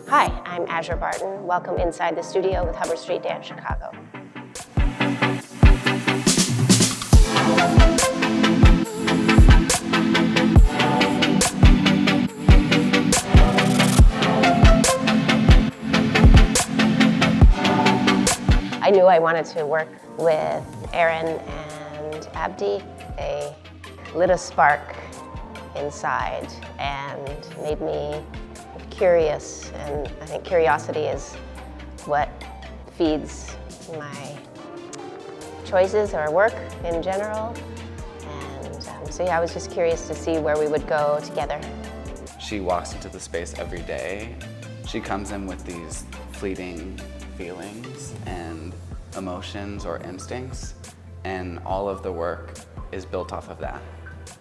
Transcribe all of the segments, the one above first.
Hi, I'm Aszure Barton. Welcome inside the studio with Hubbard Street Dance, Chicago. I knew I wanted to work with Aaron and Abdi. They lit a spark inside and made me curious, and I think curiosity is what feeds my choices or work in general. And so yeah, I was just curious to see where we would go together. She walks into the space every day. She comes in with these fleeting feelings and emotions or instincts, and all of the work is built off of that.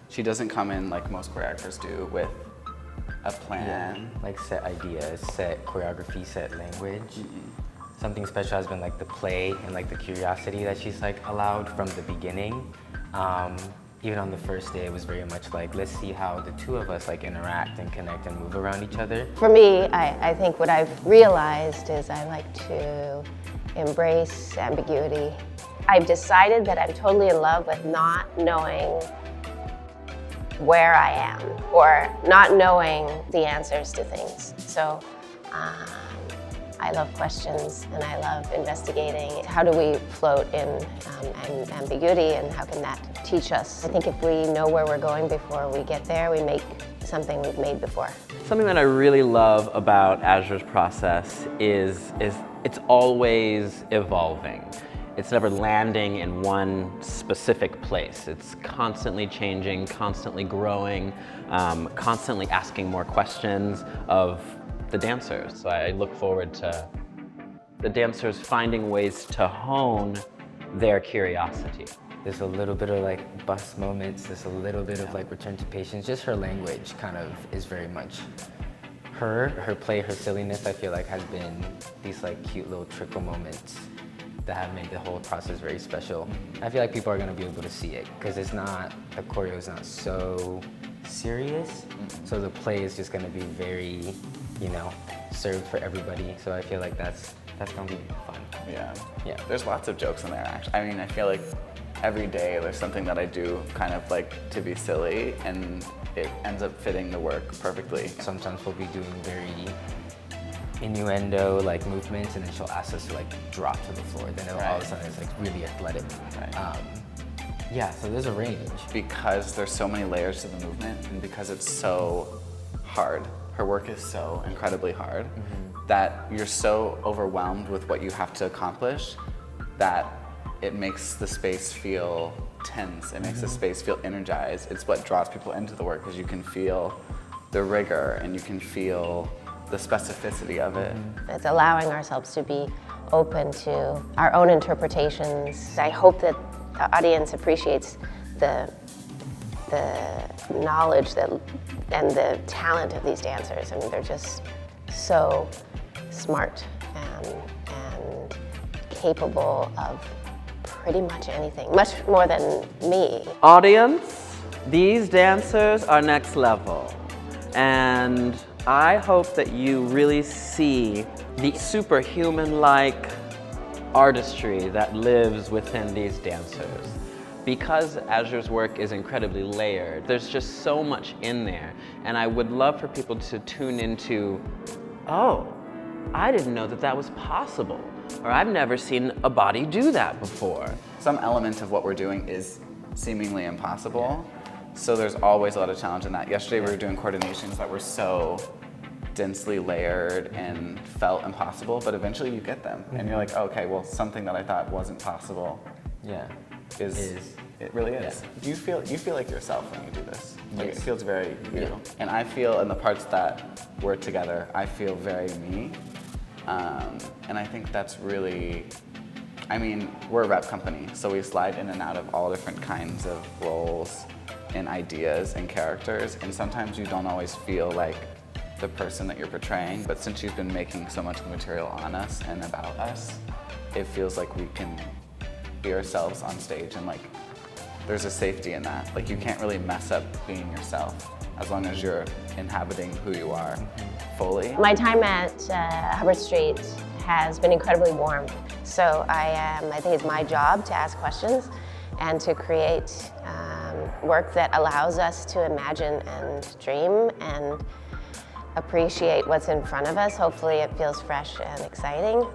She doesn't come in like most choreographers do with a plan. Yeah, like set ideas, set choreography, set language. Something special has been like the play and like the curiosity that she's like allowed from the beginning. Even on the first day, it was very much like, let's see how the two of us like interact and connect and move around each other. For me, I think what I've realized is I like to embrace ambiguity. I've decided that I'm totally in love with not knowing where I am or not knowing the answers to things. So I love questions and I love investigating. How do we float in ambiguity, and how can that teach us? I think if we know where we're going before we get there, we make something we've made before. Something that I really love about Assure's process is it's always evolving. It's never landing in one specific place. It's constantly changing, constantly growing, constantly asking more questions of the dancers. So I look forward to the dancers finding ways to hone their curiosity. There's a little bit of like bust moments, there's a little bit of like return to patience. Just her language kind of is very much her play, her silliness, I feel like has been these like cute little trickle moments that have made the whole process very special. I feel like people are gonna be able to see it because it's not, the choreo is not so serious. So the play is just gonna be very, you know, served for everybody. So I feel like that's gonna be fun. Yeah. Yeah. There's lots of jokes in there, actually. I mean, I feel like every day there's something that I do kind of like to be silly, and it ends up fitting the work perfectly. Sometimes we'll be doing very innuendo like movements, and then she'll ask us to like drop to the floor. Then all of a sudden it's like really athletic. Right. Yeah, so there's a range. Because there's so many layers to the movement, and because it's so hard, her work is so incredibly hard, that you're so overwhelmed with what you have to accomplish that it makes the space feel tense. It makes the space feel energized. It's what draws people into the work, because you can feel the rigor and you can feel the specificity of it. It's allowing ourselves to be open to our own interpretations. I hope that the audience appreciates the knowledge and the talent of these dancers. I mean, they're just so smart and capable of pretty much anything, much more than me. Audience, these dancers are next level. And I hope that you really see the superhuman-like artistry that lives within these dancers. Because Assure's work is incredibly layered, there's just so much in there. And I would love for people to tune into, oh, I didn't know that that was possible. Or I've never seen a body do that before. Some element of what we're doing is seemingly impossible. So there's always a lot of challenge in that. Yesterday we were doing coordinations that were so densely layered and felt impossible, but eventually you get them. And you're like, oh, okay, well, something that I thought wasn't possible it really is. Yeah. You feel like yourself when you do this. Like, it feels very you. Yeah. And I feel in the parts that we're together, I feel very me. And I think that's really, I mean, we're a rep company, so we slide in and out of all different kinds of roles and ideas and characters, and sometimes you don't always feel like the person that you're portraying, but since you've been making so much material on us and about us, it feels like we can be ourselves on stage and like there's a safety in that. Like, you can't really mess up being yourself as long as you're inhabiting who you are fully. My time at Hubbard Street has been incredibly warm. So I think it's my job to ask questions and to create work that allows us to imagine and dream and appreciate what's in front of us. Hopefully it feels fresh and exciting.